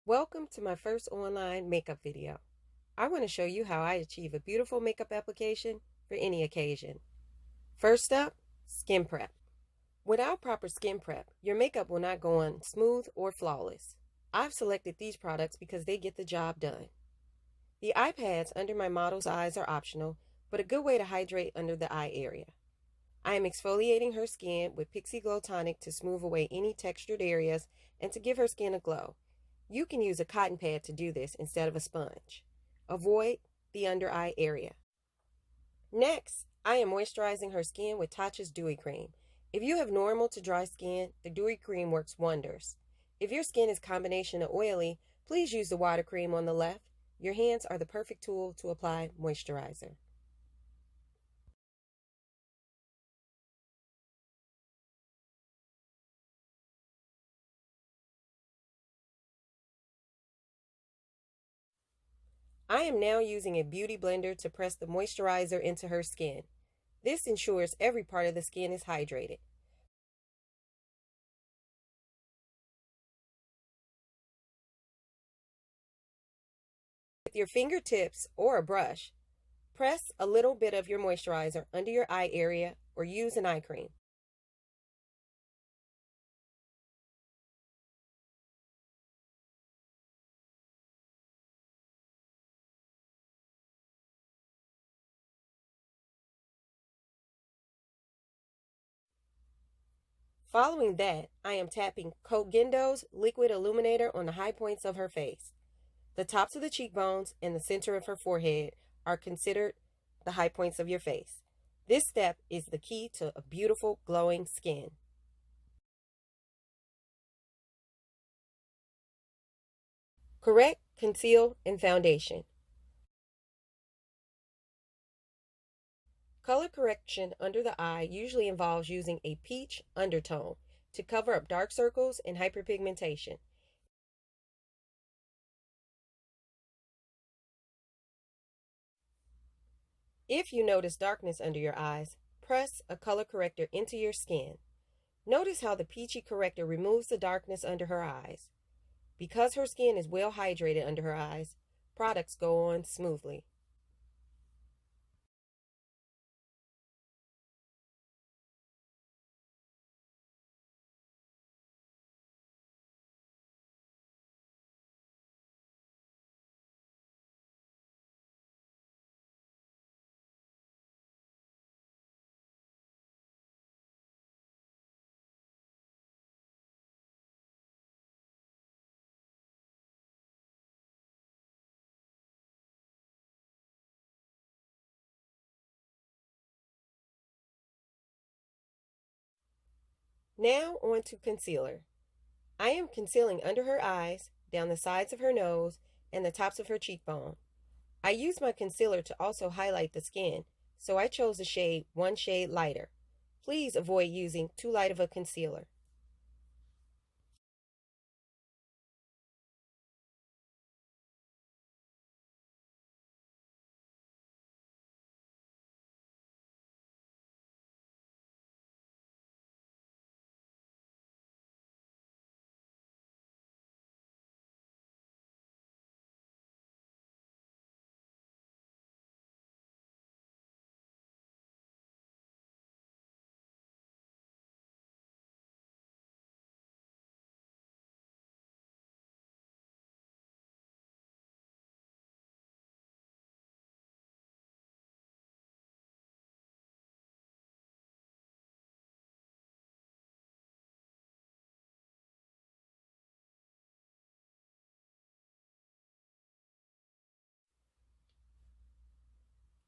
Welcome to my first online makeup video. I want to show you how I achieve a beautiful makeup application for any occasion. First up, skin prep. Without proper skin prep, your makeup will not go on smooth or flawless. I've selected these products because they get the job done. The eye pads under my model's eyes are optional, but a good way to hydrate under the eye area. I am exfoliating her skin with Pixi Glow Tonic to smooth away any textured areas and to give her skin a glow. You can use a cotton pad to do this instead of a sponge. Avoid the under eye area. Next, I am moisturizing her skin with Tatcha's Dewy Cream. If you have normal to dry skin, the Dewy Cream works wonders. If your skin is combination of oily, please use the water cream on the left. Your hands are the perfect tool to apply moisturizer. I am now using a beauty blender to press the moisturizer into her skin. This ensures every part of the skin is hydrated. With your fingertips or a brush, press a little bit of your moisturizer under your eye area or use an eye cream. Following that, I am tapping Cote Gendo's Liquid Illuminator on the high points of her face. The tops of the cheekbones and the center of her forehead are considered the high points of your face. This step is the key to a beautiful, glowing skin. Correct, conceal, and foundation. Color correction under the eye usually involves using a peach undertone to cover up dark circles and hyperpigmentation. If you notice darkness under your eyes, press a color corrector into your skin. Notice how the peachy corrector removes the darkness under her eyes. Because her skin is well hydrated under her eyes, products go on smoothly. Now on to concealer. I am concealing under her eyes, down the sides of her nose, and the tops of her cheekbone. I use my concealer to also highlight the skin, so I chose the shade one shade lighter. Please avoid using too light of a concealer.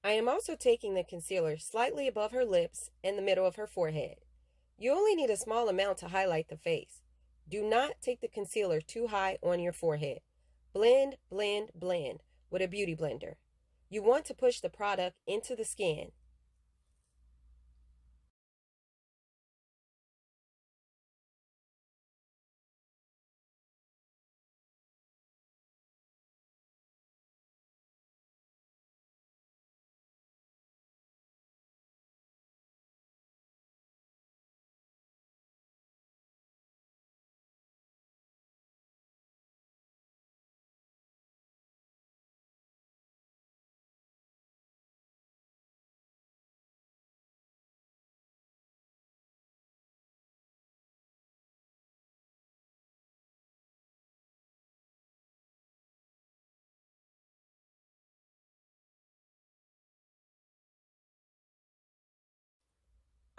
I am also taking the concealer slightly above her lips and the middle of her forehead. You only need a small amount to highlight the face. Do not take the concealer too high on your forehead. Blend, blend, blend with a beauty blender. You want to push the product into the skin.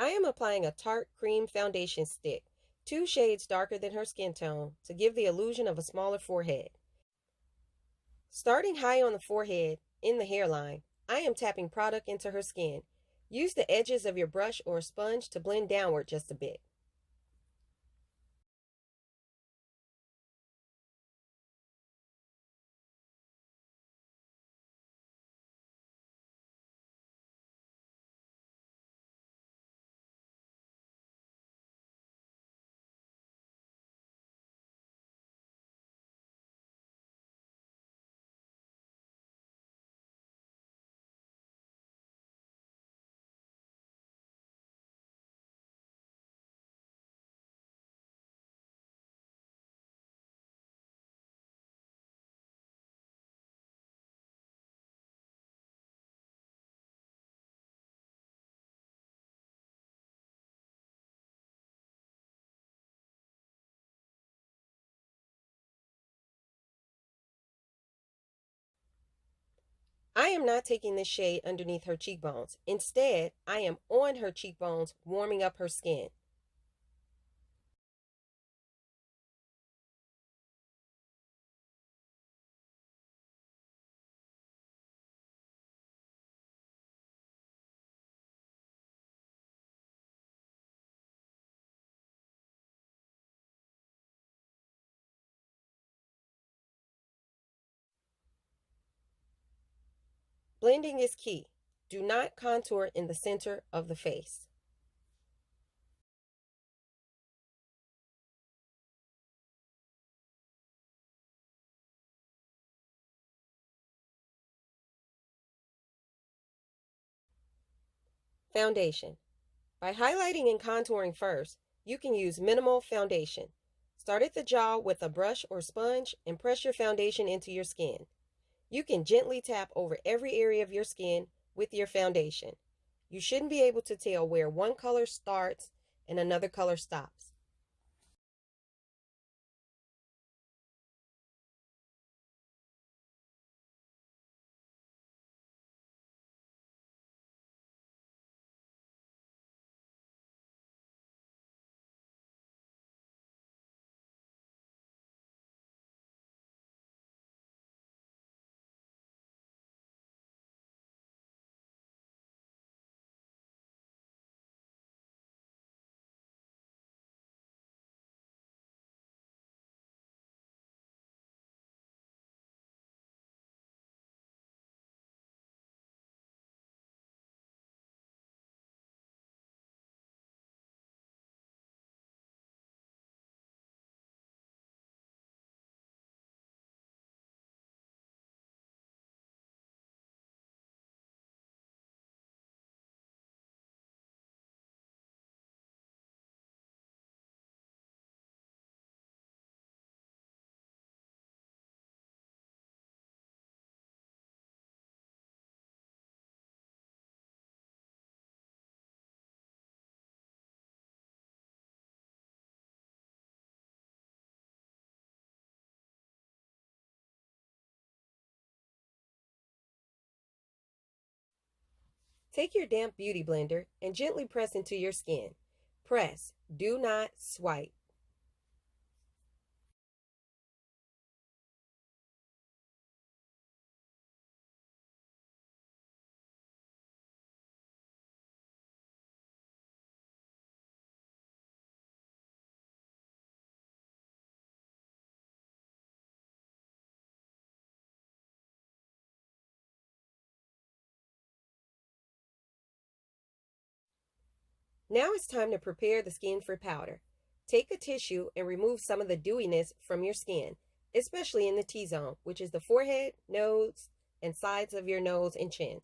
I am applying a Tarte Cream Foundation Stick, 2 shades darker than her skin tone, to give the illusion of a smaller forehead. Starting high on the forehead, in the hairline, I am tapping product into her skin. Use the edges of your brush or sponge to blend downward just a bit. I am not taking this shade underneath her cheekbones. Instead, I am on her cheekbones, warming up her skin. Blending is key. Do not contour in the center of the face. Foundation. By highlighting and contouring first, you can use minimal foundation. Start at the jaw with a brush or sponge and press your foundation into your skin. You can gently tap over every area of your skin with your foundation. You shouldn't be able to tell where one color starts and another color stops. Take your damp beauty blender and gently press into your skin. Press, do not swipe. Now it's time to prepare the skin for powder. Take a tissue and remove some of the dewiness from your skin, especially in the T-zone, which is the forehead, nose, and sides of your nose and chin.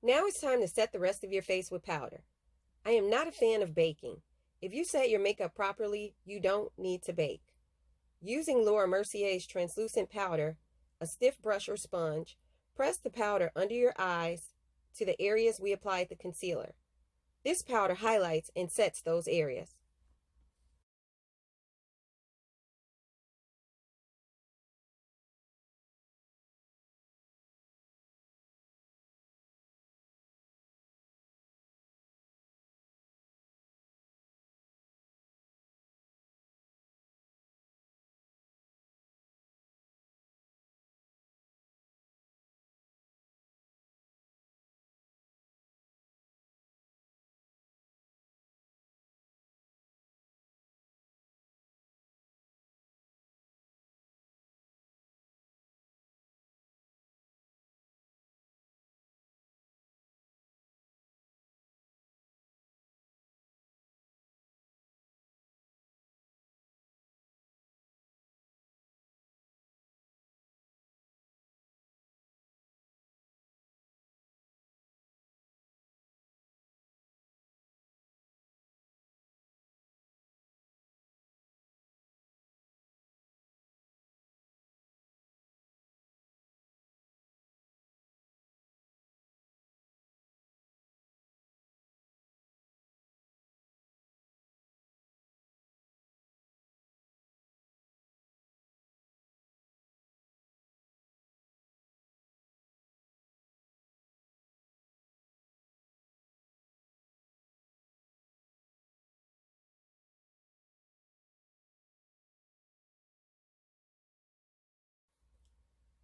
Now it's time to set the rest of your face with powder. I am not a fan of baking. If you set your makeup properly, you don't need to bake. Using Laura Mercier's translucent powder, a stiff brush or sponge, press the powder under your eyes to the areas we applied the concealer. This powder highlights and sets those areas.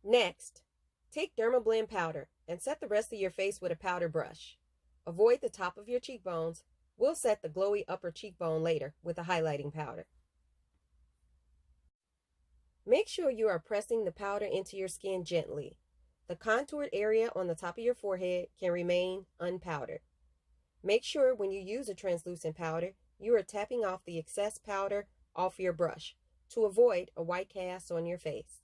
Next, take Dermablend powder and set the rest of your face with a powder brush. Avoid the top of your cheekbones. We'll set the glowy upper cheekbone later with a highlighting powder. Make sure you are pressing the powder into your skin gently. The contoured area on the top of your forehead can remain unpowdered. Make sure when you use a translucent powder, you are tapping off the excess powder off your brush to avoid a white cast on your face.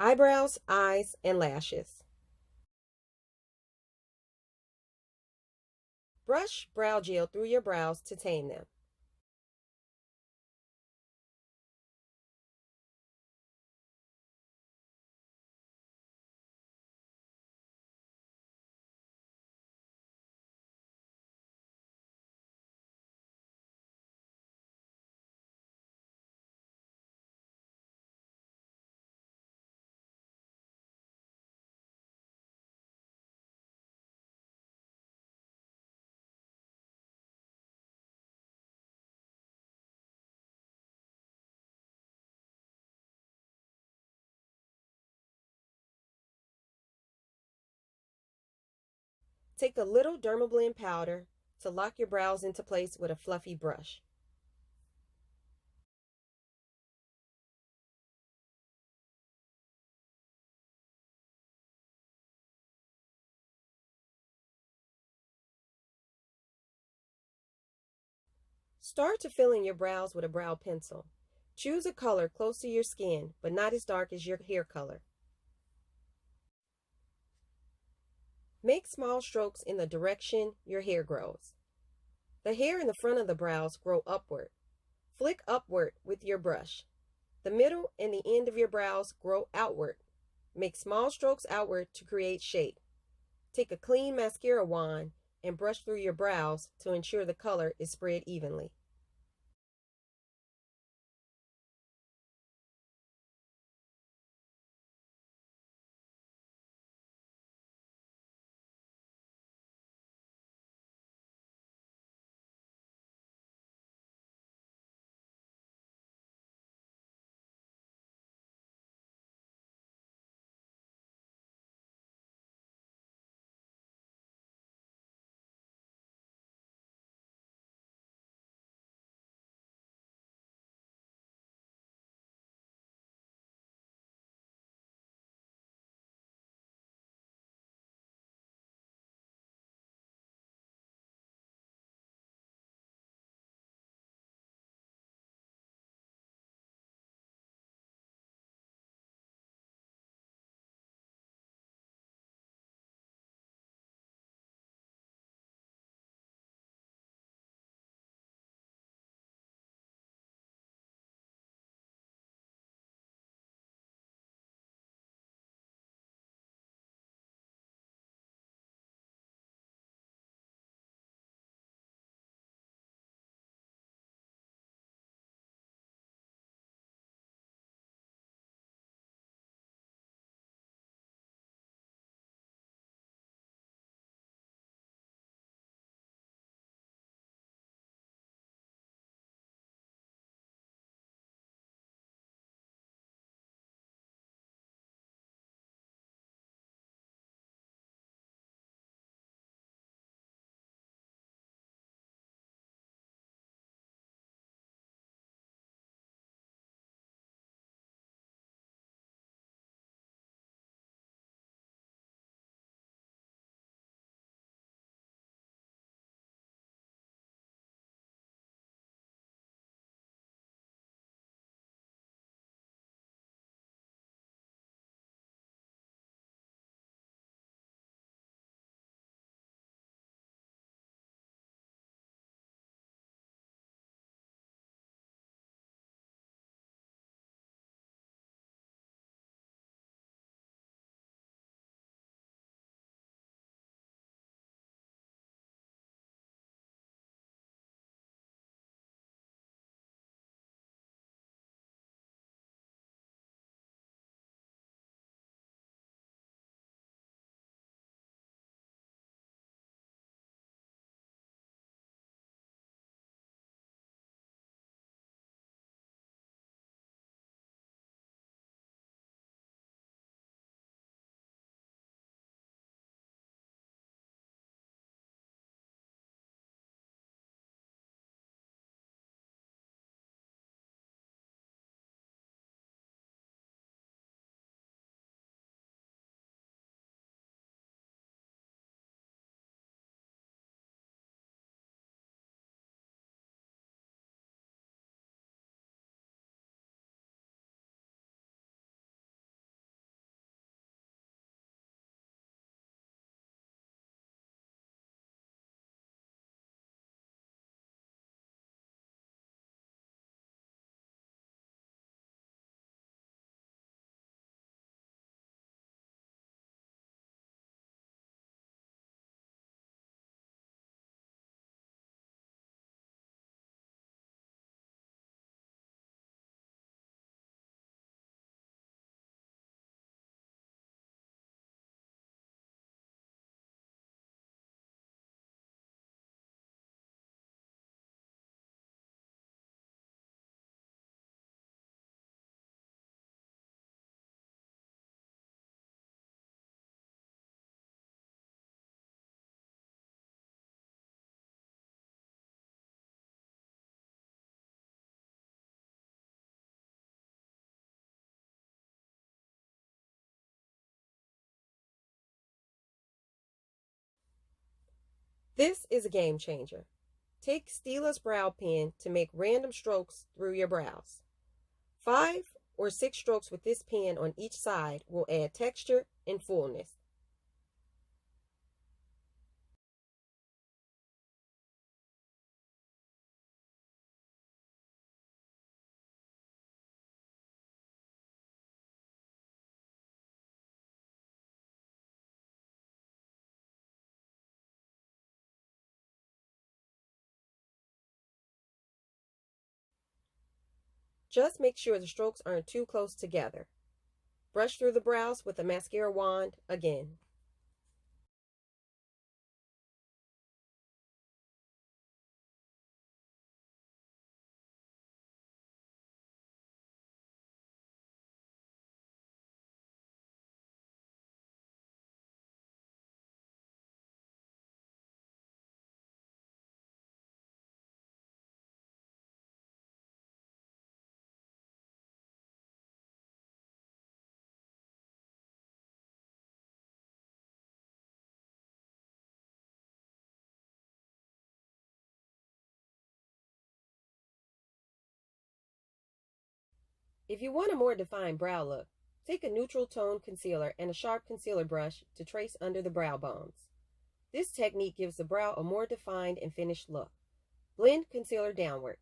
Eyebrows, eyes, and lashes. Brush brow gel through your brows to tame them. Take a little Dermablend powder to lock your brows into place with a fluffy brush. Start to fill in your brows with a brow pencil. Choose a color close to your skin, but not as dark as your hair color. Make small strokes in the direction your hair grows. The hair in the front of the brows grow upward. Flick upward with your brush. The middle and the end of your brows grow outward. Make small strokes outward to create shape. Take a clean mascara wand and brush through your brows to ensure the color is spread evenly. This is a game changer. Take Stila's brow pen to make random strokes through your brows. 5 or 6 strokes with this pen on each side will add texture and fullness. Just make sure the strokes aren't too close together. Brush through the brows with a mascara wand again. If you want a more defined brow look, take a neutral tone concealer and a sharp concealer brush to trace under the brow bones. This technique gives the brow a more defined and finished look. Blend concealer downward.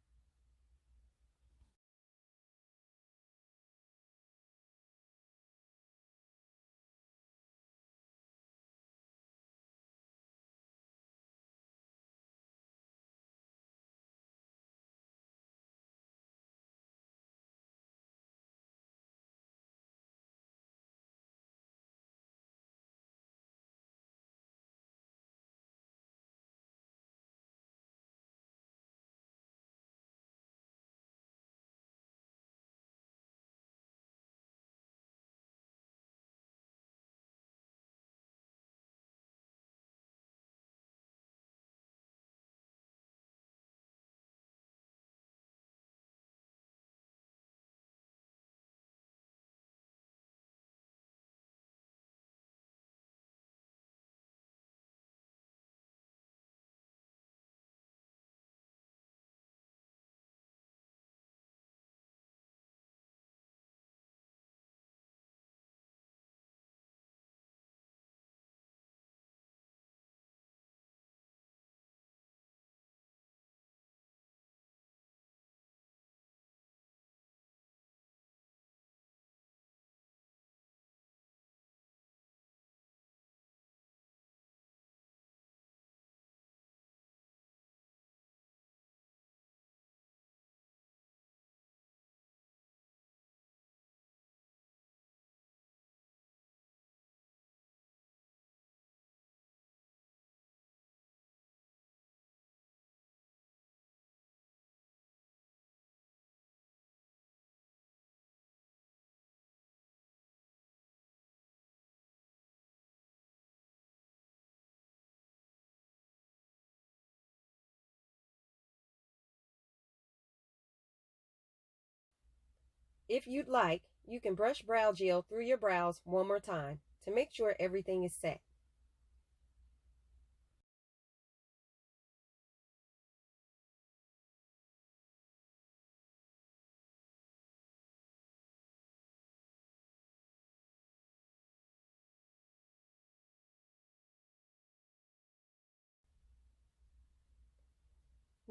If you'd like, you can brush brow gel through your brows one more time to make sure everything is set.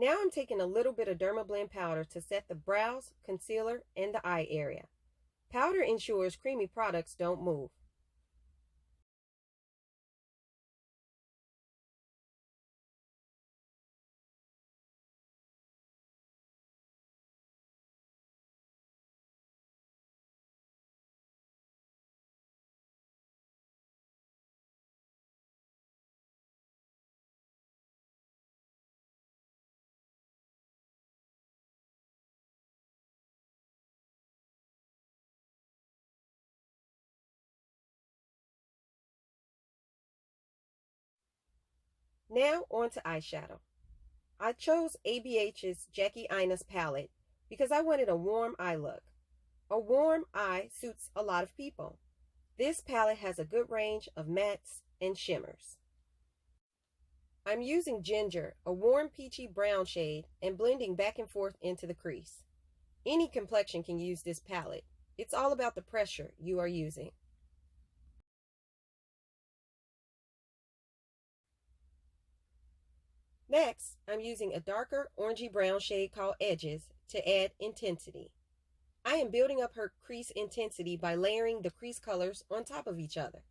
Now I'm taking a little bit of Dermablend powder to set the brows, concealer, and the eye area. Powder ensures creamy products don't move. Now on to eyeshadow. I chose ABH's Jackie Aina's palette because I wanted a warm eye look. A warm eye suits a lot of people. This palette has a good range of mattes and shimmers. I'm using ginger, a warm peachy brown shade, and blending back and forth into the crease. Any complexion can use this palette. It's all about the pressure you are using. Next, I'm using a darker orangey brown shade called Edges to add intensity. I am building up her crease intensity by layering the crease colors on top of each other.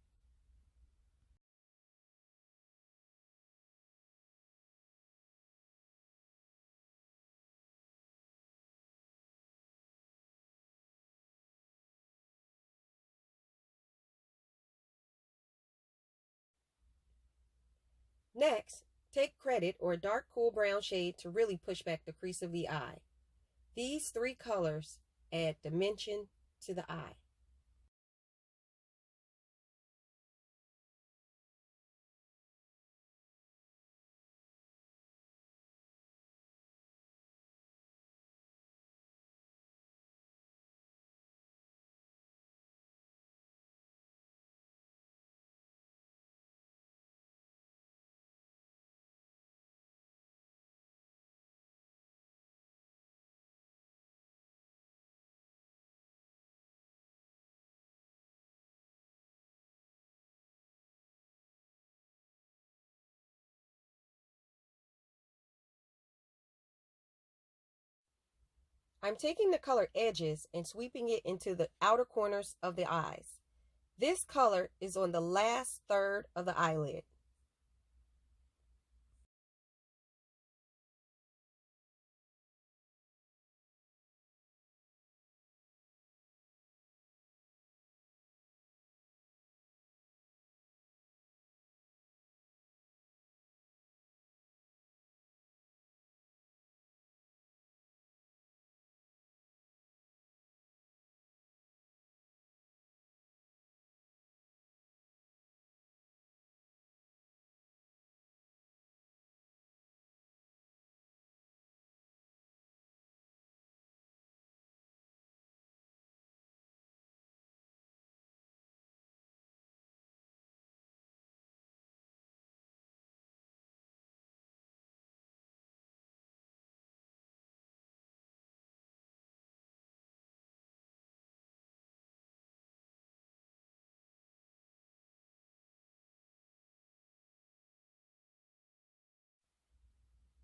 Next, take Credit or a dark cool brown shade to really push back the crease of the eye. These three colors add dimension to the eye. I'm taking the color Edges and sweeping it into the outer corners of the eyes. This color is on the last third of the eyelid.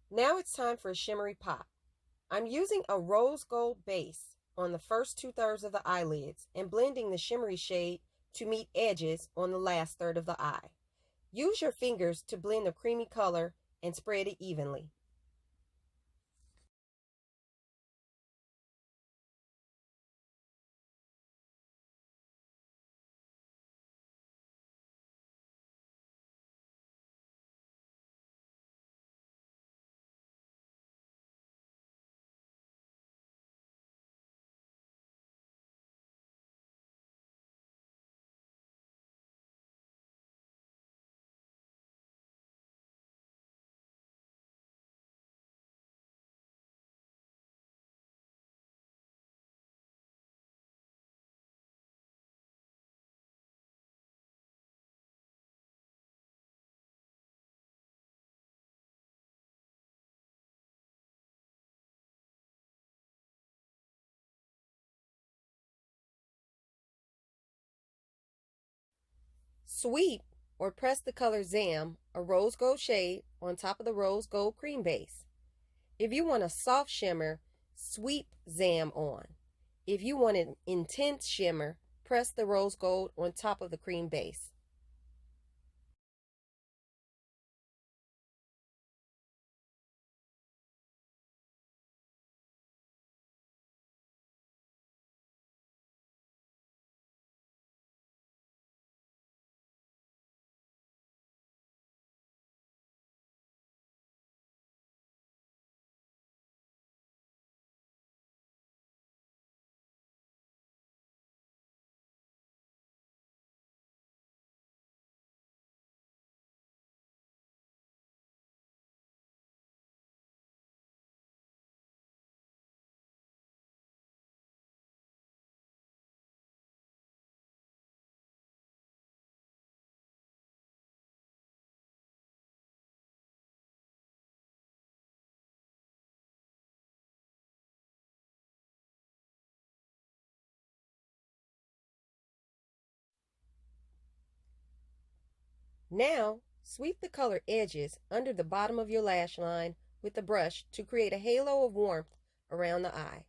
Now it's time for a shimmery pop. I'm using a rose gold base on the first 2/3 of the eyelids and blending the shimmery shade to meet Edges on the last third of the eye. Use your fingers to blend the creamy color and spread it evenly. Sweep or press the color Zam, a rose gold shade, on top of the rose gold cream base. If you want a soft shimmer, sweep Zam on. If you want an intense shimmer, press the rose gold on top of the cream base. Now, sweep the color edges under the bottom of your lash line with the brush to create a halo of warmth around the eye.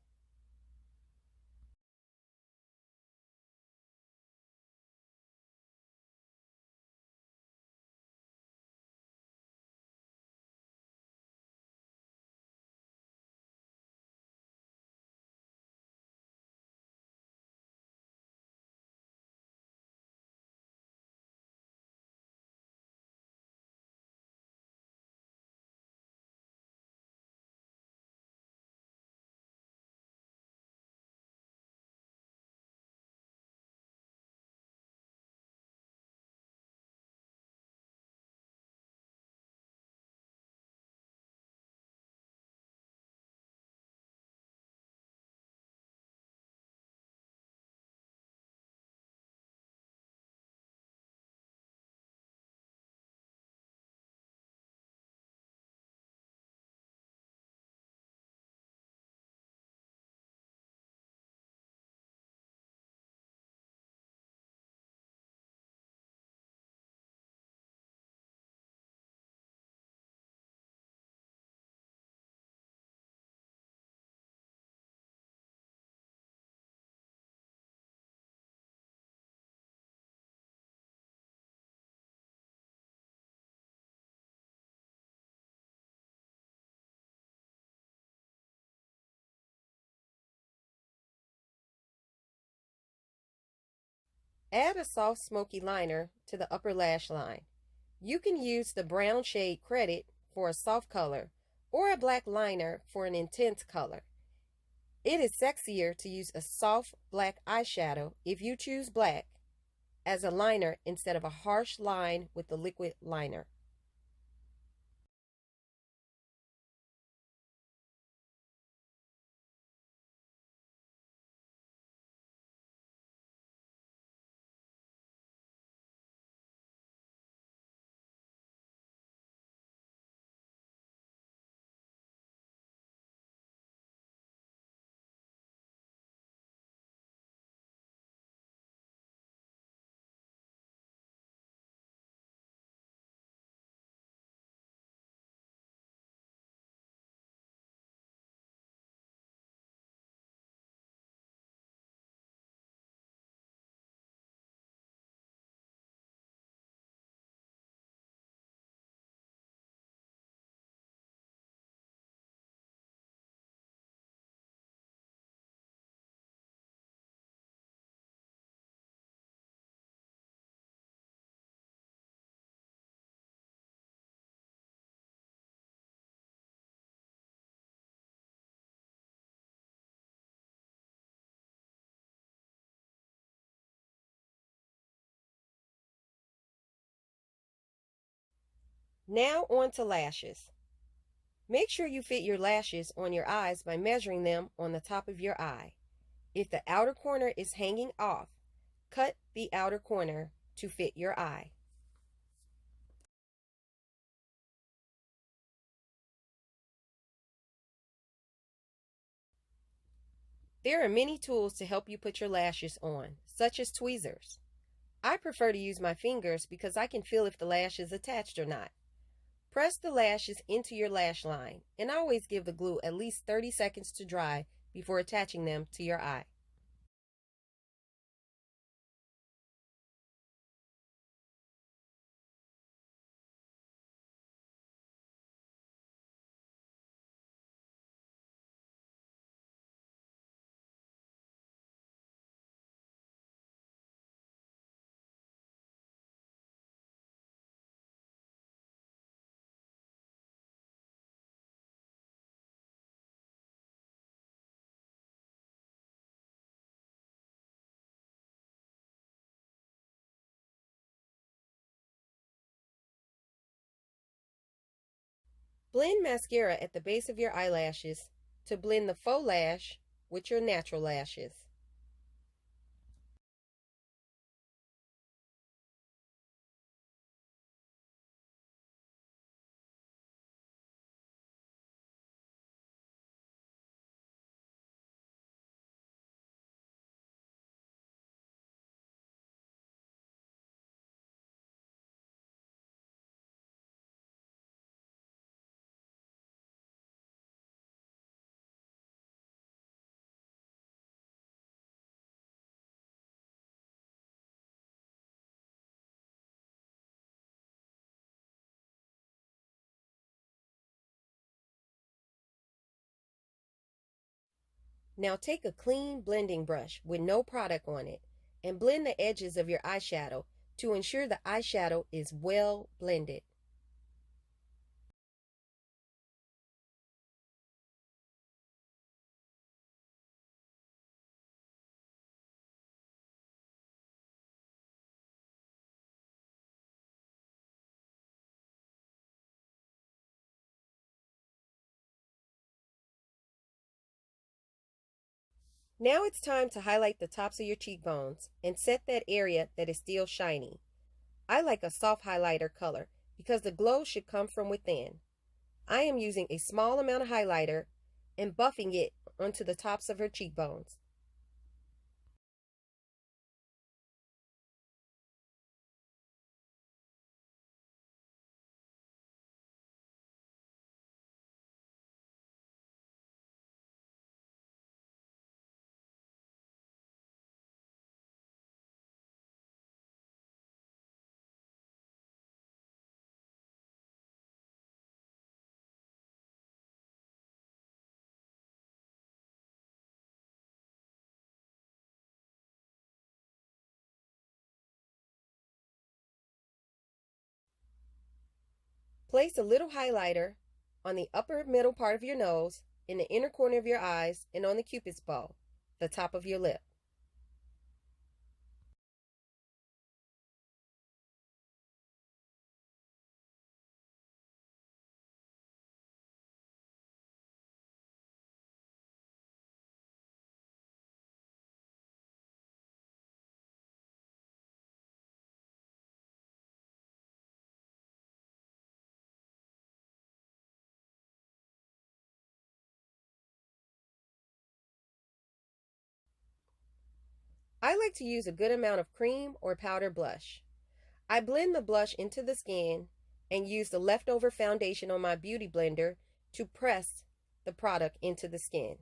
Add a soft smoky liner to the upper lash line. You can use the brown shade Credit for a soft color or a black liner for an intense color. It is sexier to use a soft black eyeshadow if you choose black as a liner instead of a harsh line with the liquid liner. Now on to lashes. Make sure you fit your lashes on your eyes by measuring them on the top of your eye. If the outer corner is hanging off, cut the outer corner to fit your eye. There are many tools to help you put your lashes on, such as tweezers. I prefer to use my fingers because I can feel if the lash is attached or not. Press the lashes into your lash line and always give the glue at least 30 seconds to dry before attaching them to your eye. Blend mascara at the base of your eyelashes to blend the faux lash with your natural lashes. Now take a clean blending brush with no product on it and blend the edges of your eyeshadow to ensure the eyeshadow is well blended. Now it's time to highlight the tops of your cheekbones and set that area that is still shiny. I like a soft highlighter color because the glow should come from within. I am using a small amount of highlighter and buffing it onto the tops of her cheekbones. Place a little highlighter on the upper middle part of your nose, in the inner corner of your eyes, and on the cupid's bow, the top of your lip. I like to use a good amount of cream or powder blush. I blend the blush into the skin and use the leftover foundation on my beauty blender to press the product into the skin.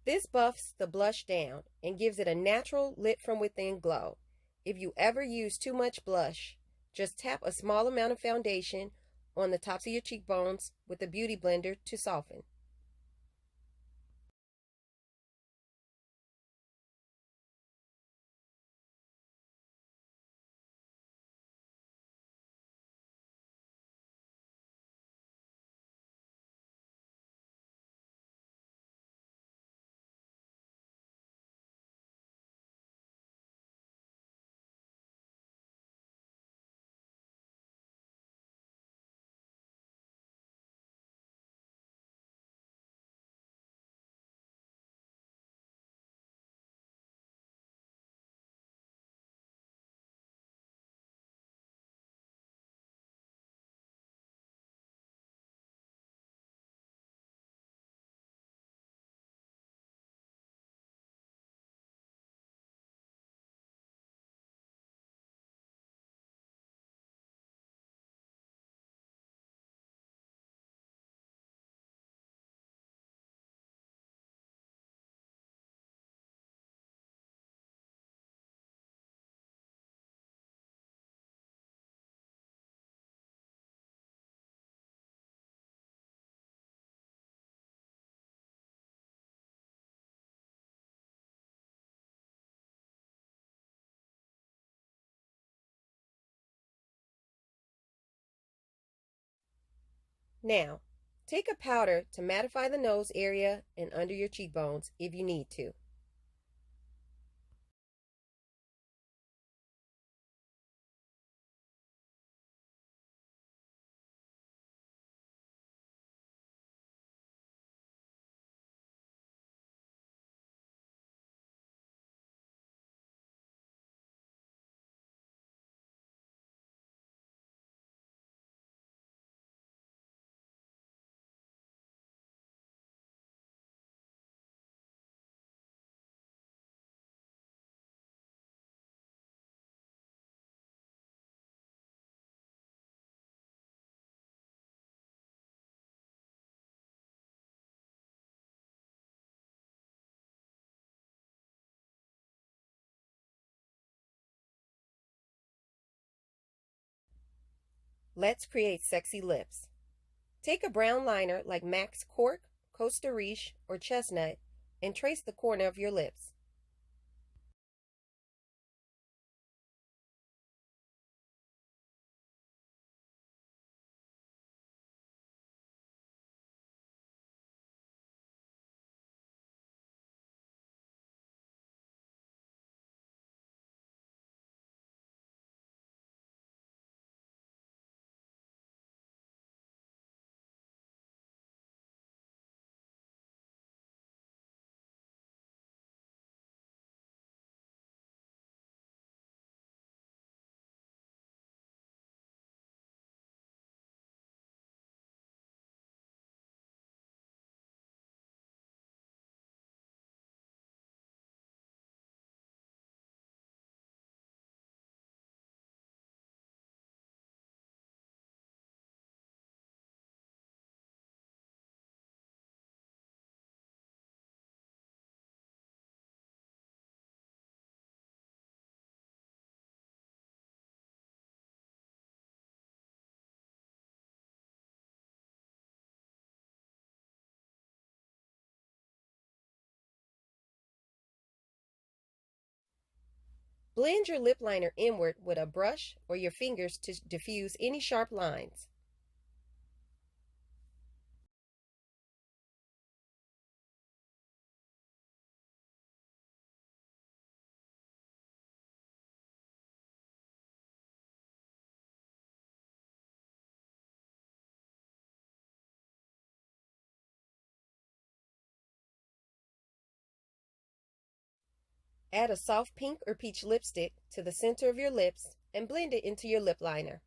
This buffs the blush down and gives it a natural lit from within glow. If you ever use too much blush, just tap a small amount of foundation on the tops of your cheekbones with a beauty blender to soften. Now, take a powder to mattify the nose area and under your cheekbones if you need to. Let's create sexy lips. Take a brown liner like MAC's Cork Costa Riche, or chestnut, and trace the corner of your lips. Blend your lip liner inward with a brush or your fingers to diffuse any sharp lines. Add a soft pink or peach lipstick to the center of your lips and blend it into your lip liner.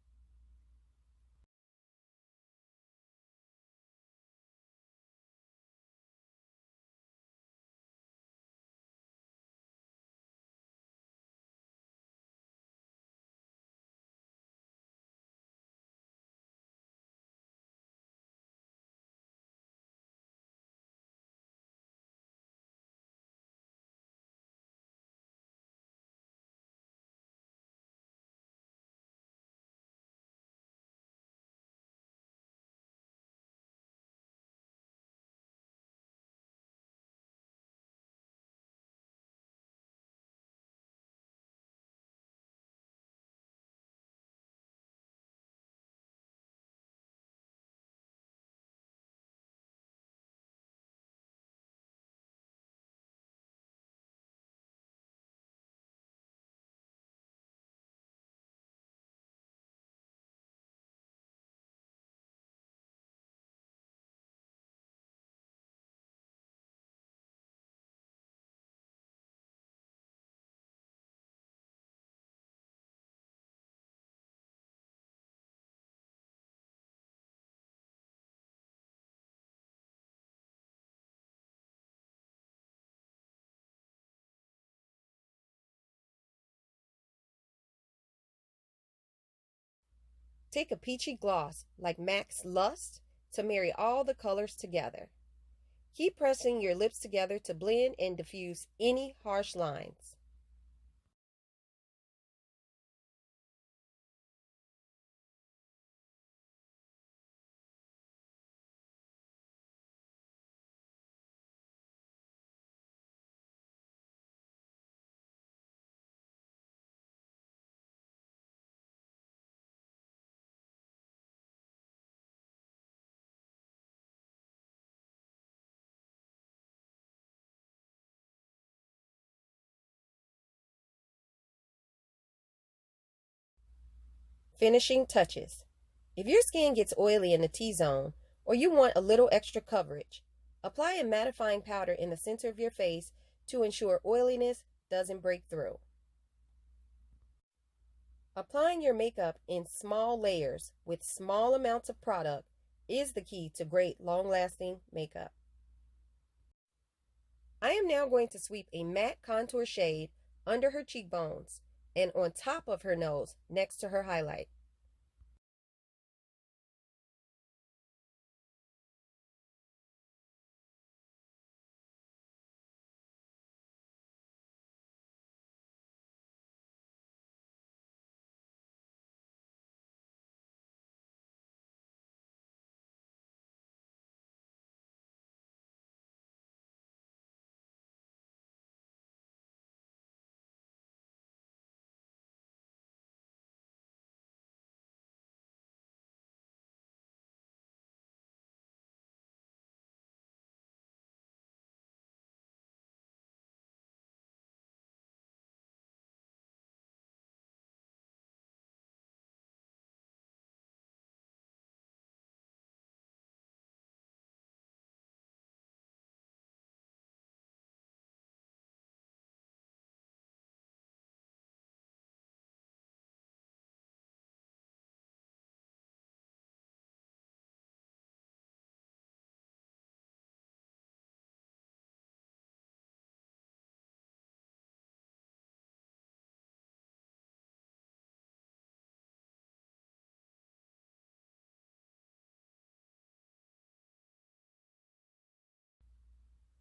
Take a peachy gloss like MAC's Lust to marry all the colors together. Keep pressing your lips together to blend and diffuse any harsh lines. Finishing touches. If your skin gets oily in the T-zone or you want a little extra coverage, apply a mattifying powder in the center of your face to ensure oiliness doesn't break through. Applying your makeup in small layers with small amounts of product is the key to great long-lasting makeup. I am now going to sweep a matte contour shade under her cheekbones and on top of her nose next to her highlight.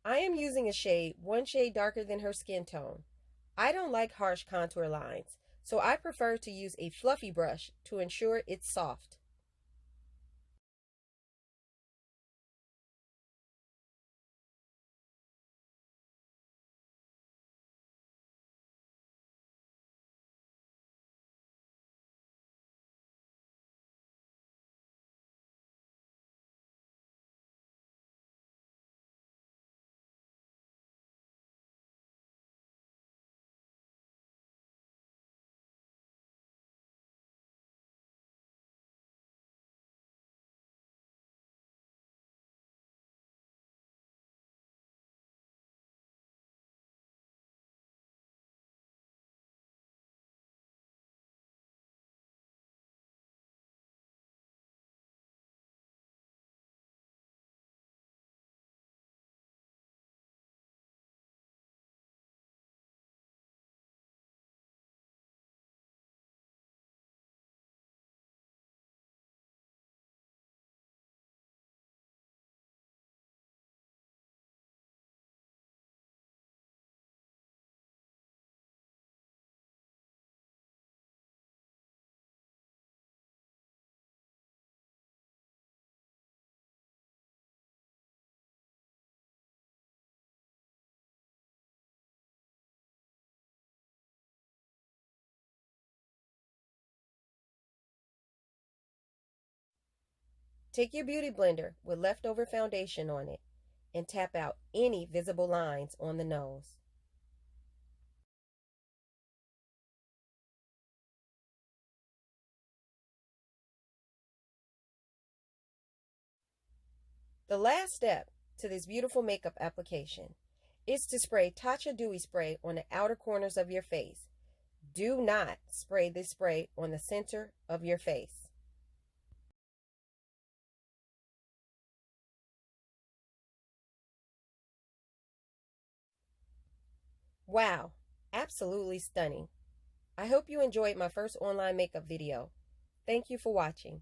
I am using a shade one shade darker than her skin tone. I don't like harsh contour lines, so I prefer to use a fluffy brush to ensure it's soft. Take your beauty blender with leftover foundation on it and tap out any visible lines on the nose. The last step to this beautiful makeup application is to spray Tatcha Dewy Spray on the outer corners of your face. Do not spray this spray on the center of your face. Wow, absolutely stunning. I hope you enjoyed my first online makeup video. Thank you for watching.